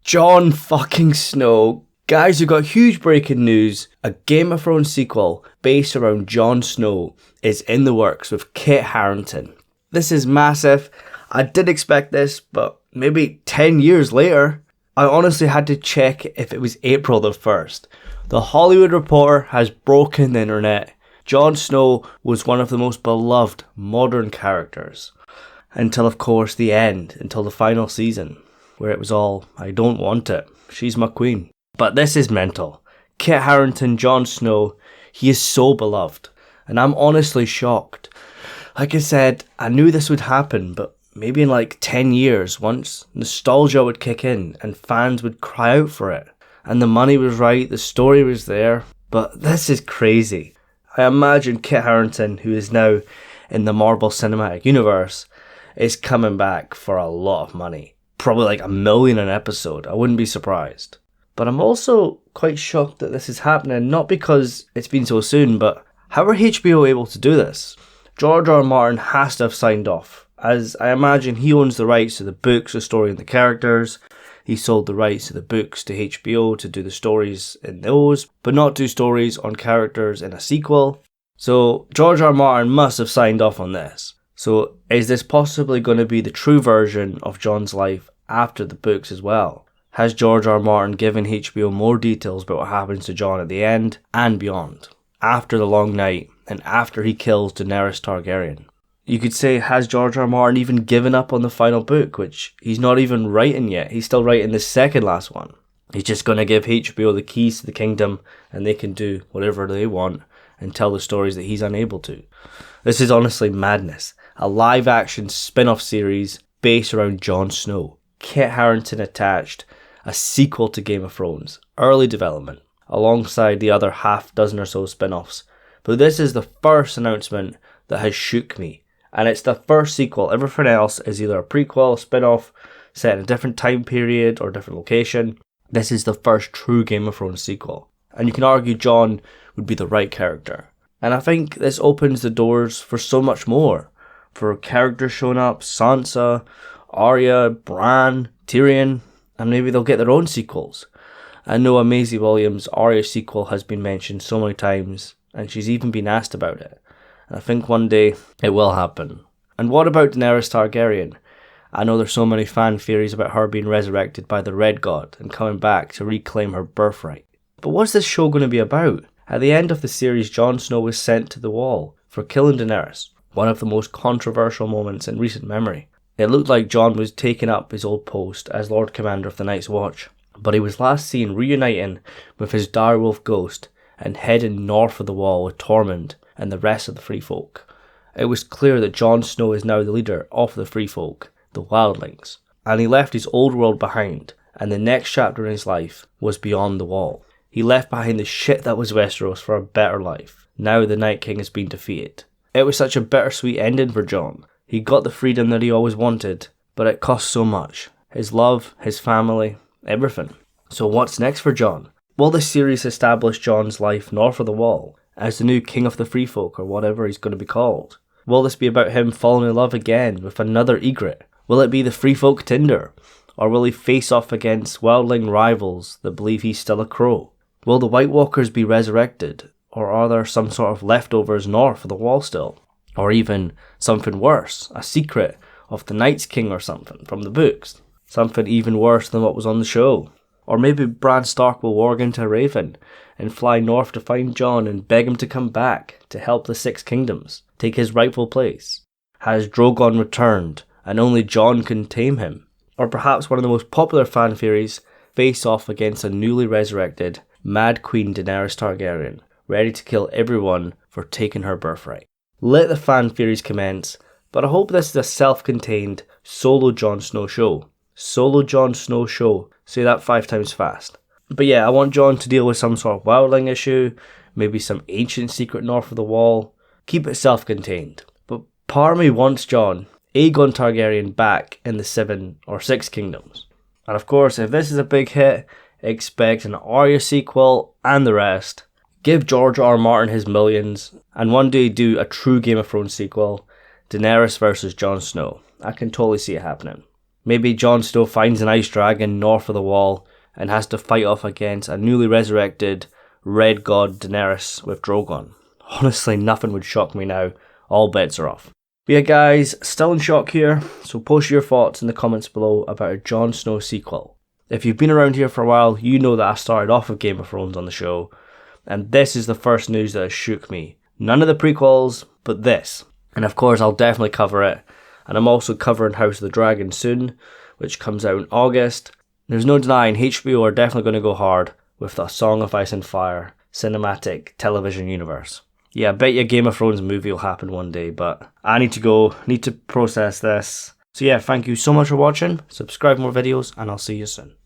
Jon fucking Snow. Guys, we got huge breaking news. A Game of Thrones sequel based around Jon Snow is in the works with Kit Harington. This is massive. I did expect this, but maybe 10 years later, I honestly had to check if it was April the 1st. The Hollywood Reporter has broken the internet. Jon Snow was one of the most beloved modern characters. Until, of course, the end, until the final season, where it was all, I don't want it, she's my queen. But this is mental. Kit Harington, Jon Snow, he is so beloved. And I'm honestly shocked. Like I said, I knew this would happen, but maybe in like 10 years, once nostalgia would kick in and fans would cry out for it. And the money was right, the story was there. But this is crazy. I imagine Kit Harington, who is now in the Marvel Cinematic Universe, is coming back for a lot of money. Probably like $1 million an episode. I wouldn't be surprised. But I'm also quite shocked that this is happening, not because it's been so soon, but how are HBO able to do this? George R. Martin has to have signed off, as I imagine he owns the rights to the books, the story and the characters. He sold the rights to the books to HBO to do the stories in those, but not do stories on characters in a sequel. So George R. Martin must have signed off on this. So is this possibly going to be the true version of Jon's life after the books as well? Has George R. Martin given HBO more details about what happens to Jon at the end and beyond, after the long night and after he kills Daenerys Targaryen? You could say, has George R. Martin even given up on the final book, which he's not even writing yet? He's still writing the second last one. He's just going to give HBO the keys to the kingdom and they can do whatever they want and tell the stories that he's unable to. This is honestly madness. A live-action spin-off series based around Jon Snow. Kit Harington attached, a sequel to Game of Thrones, early development, alongside the other half dozen or so spin-offs. But this is the first announcement that has shook me. And it's the first sequel. Everything else is either a prequel, a spin-off, set in a different time period or different location. This is the first true Game of Thrones sequel. And you can argue Jon would be the right character. And I think this opens the doors for so much more. For characters showing up, Sansa, Arya, Bran, Tyrion, and maybe they'll get their own sequels. I know Maisie Williams' Arya sequel has been mentioned so many times, and she's even been asked about it. And I think one day it will happen. And what about Daenerys Targaryen? I know there's so many fan theories about her being resurrected by the Red God and coming back to reclaim her birthright. But what's this show going to be about? At the end of the series, Jon Snow was sent to the Wall for killing Daenerys, one of the most controversial moments in recent memory. It looked like Jon was taking up his old post as Lord Commander of the Night's Watch, but he was last seen reuniting with his direwolf ghost and heading north of the Wall with Tormund and the rest of the Free Folk. It was clear that Jon Snow is now the leader of the Free Folk, the Wildlings, and he left his old world behind, and the next chapter in his life was beyond the Wall. He left behind the shit that was Westeros for a better life. Now the Night King has been defeated. It was such a bittersweet ending for Jon. He got the freedom that he always wanted, but it cost so much. His love, his family, everything. So what's next for Jon? Will this series establish Jon's life north of the Wall as the new King of the Free Folk or whatever he's going to be called? Will this be about him falling in love again with another Ygritte? Will it be the Free Folk Tinder? Or will he face off against wildling rivals that believe he's still a crow? Will the White Walkers be resurrected? Or are there some sort of leftovers north of the Wall still? Or even something worse, a secret of the Night's King or something from the books. Something even worse than what was on the show. Or maybe Bran Stark will warg into a raven and fly north to find Jon and beg him to come back to help the Six Kingdoms, take his rightful place. Has Drogon returned and only Jon can tame him? Or perhaps one of the most popular fan theories, face off against a newly resurrected Mad Queen Daenerys Targaryen, ready to kill everyone for taking her birthright. Let the fan theories commence, but I hope this is a self-contained solo Jon Snow show. Solo Jon Snow show. Say that 5 times fast. But yeah, I want Jon to deal with some sort of wildling issue, maybe some ancient secret north of the Wall. Keep it self-contained. But part of me wants Jon, Aegon Targaryen, back in the 7 or 6 kingdoms. And of course, if this is a big hit, expect an Arya sequel and the rest. Give George R. Martin his millions, and one day do a true Game of Thrones sequel, Daenerys versus Jon Snow. I can totally see it happening. Maybe Jon Snow finds an ice dragon north of the wall and has to fight off against a newly resurrected Red God Daenerys with Drogon. Honestly, nothing would shock me now. All bets are off. But yeah guys, still in shock here, so post your thoughts in the comments below about a Jon Snow sequel. If you've been around here for a while, you know that I started off with Game of Thrones on the show, and this is the first news that has shook me. None of the prequels, but this. And of course I'll definitely cover it, and I'm also covering House of the Dragon soon, which comes out in August. There's no denying HBO are definitely going to go hard with the Song of Ice and Fire cinematic television universe. Yeah, I bet you a Game of Thrones movie will happen one day, but I need to go, need to process this. So yeah, thank you so much for watching, subscribe for more videos, and I'll see you soon.